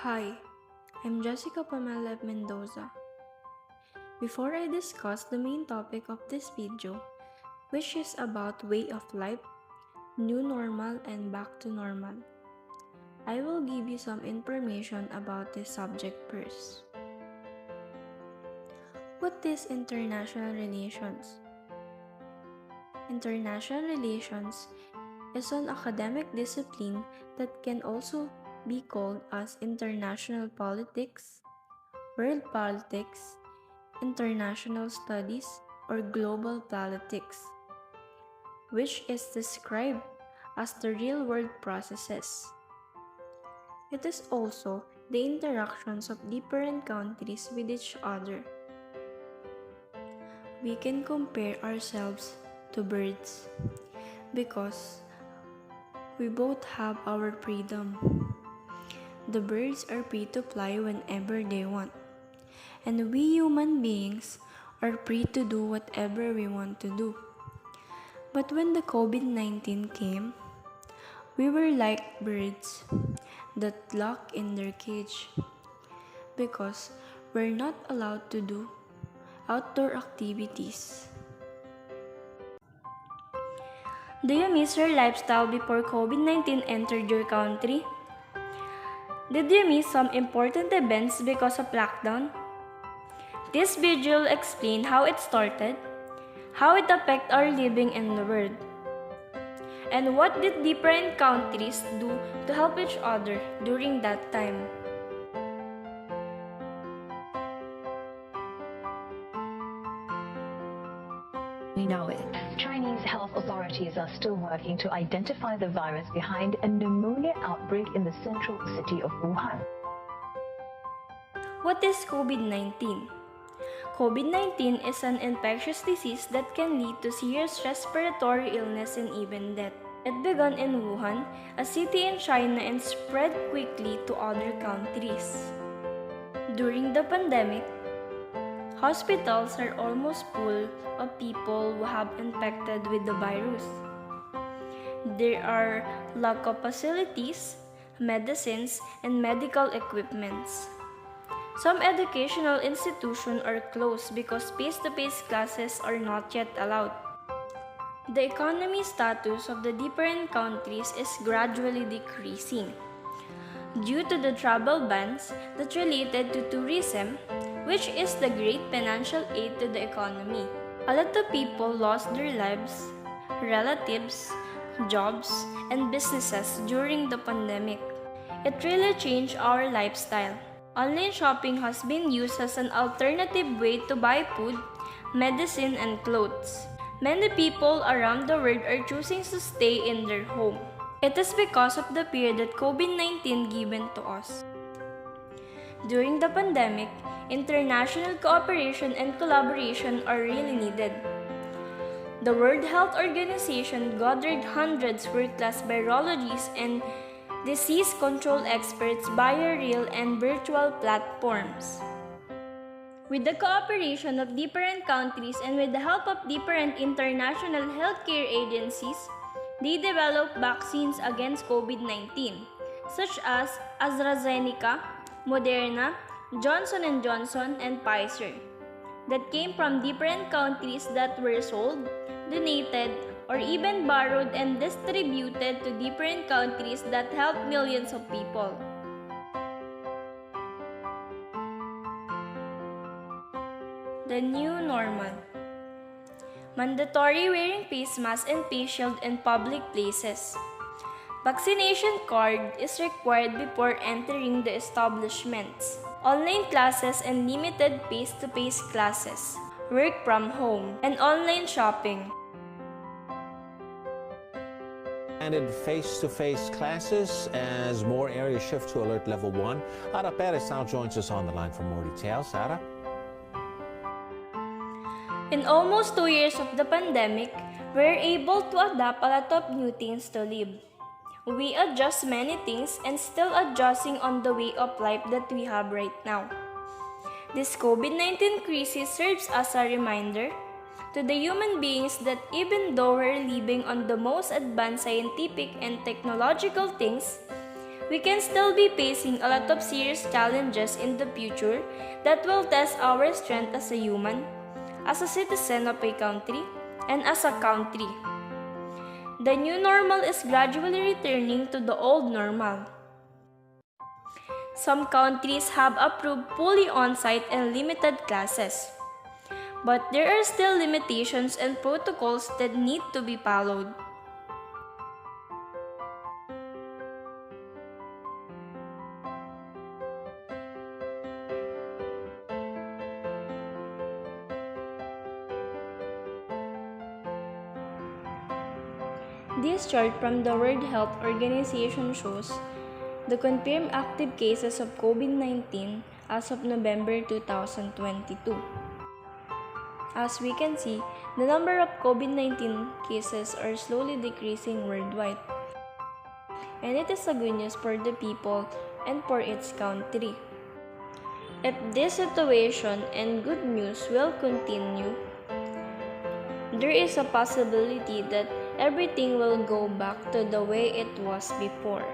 Hi, I'm Jessica Pamela Mendoza. Before I discuss the main topic of this video, which is about way of life, new normal and back to normal, I will give you some information about this subject first. What is international relations? International relations is an academic discipline that can also be called as international politics, world politics, international studies, or global politics, which is described as the real-world processes. It is also the interactions of different countries with each other. We can compare ourselves to birds because we both have our freedom. The birds are free to fly whenever they want, and we human beings are free to do whatever we want to do. But when the COVID-19 came, we were like birds that locked in their cage because we're not allowed to do outdoor activities. Do you miss your lifestyle before COVID-19 entered your country? Did you miss some important events because of lockdown? This video will explain how it started, how it affected our living in the world, and what did different countries do to help each other during that time. We know it. Chinese health authorities are still working to identify the virus behind a pneumonia outbreak in the central city of Wuhan. What is COVID-19? COVID-19 is an infectious disease that can lead to serious respiratory illness and even death. It began in Wuhan, a city in China, and spread quickly to other countries. During the pandemic, hospitals are almost full of people who have infected with the virus. There are lack of facilities, medicines, and medical equipments. Some educational institutions are closed because face-to-face classes are not yet allowed. The economy status of the different countries is gradually decreasing due to the travel bans that related to tourism, which is the great financial aid to the economy. A lot of people lost their lives, relatives, jobs, and businesses during the pandemic. It really changed our lifestyle. Online shopping has been used as an alternative way to buy food, medicine, and clothes. Many people around the world are choosing to stay in their home. It is because of the fear that COVID-19 given to us. During the pandemic, international cooperation and collaboration are really needed. The World Health Organization gathered hundreds of world-class virologists and disease control experts via real and virtual platforms. With the cooperation of different countries and with the help of different international healthcare agencies, they developed vaccines against COVID-19, such as AstraZeneca, Moderna, Johnson & Johnson, and Pfizer, that came from different countries that were sold, donated, or even borrowed and distributed to different countries that helped millions of people. The new normal. Mandatory wearing face mask and face shield in public places. Vaccination card is required before entering the establishments. Online classes and limited face-to-face classes. Work from home and online shopping. Ended face-to-face classes as more areas shift to alert level 1. Ara Perez now joins us on the line for more details. Ara? In almost 2 years of the pandemic, we're able to adapt a lot of new things to live. We adjust many things and still adjusting on the way of life that we have right now. This COVID-19 crisis serves as a reminder to the human beings that even though we're living on the most advanced scientific and technological things, we can still be facing a lot of serious challenges in the future that will test our strength as a human, as a citizen of a country, and as a country. The new normal is gradually returning to the old normal. Some countries have approved fully on-site and limited classes. But there are still limitations and protocols that need to be followed. This chart from the World Health Organization shows the confirmed active cases of COVID-19 as of November 2022. As we can see, the number of COVID-19 cases are slowly decreasing worldwide. And it is a good news for the people and for its country. If this situation and good news will continue, there is a possibility that everything will go back to the way it was before.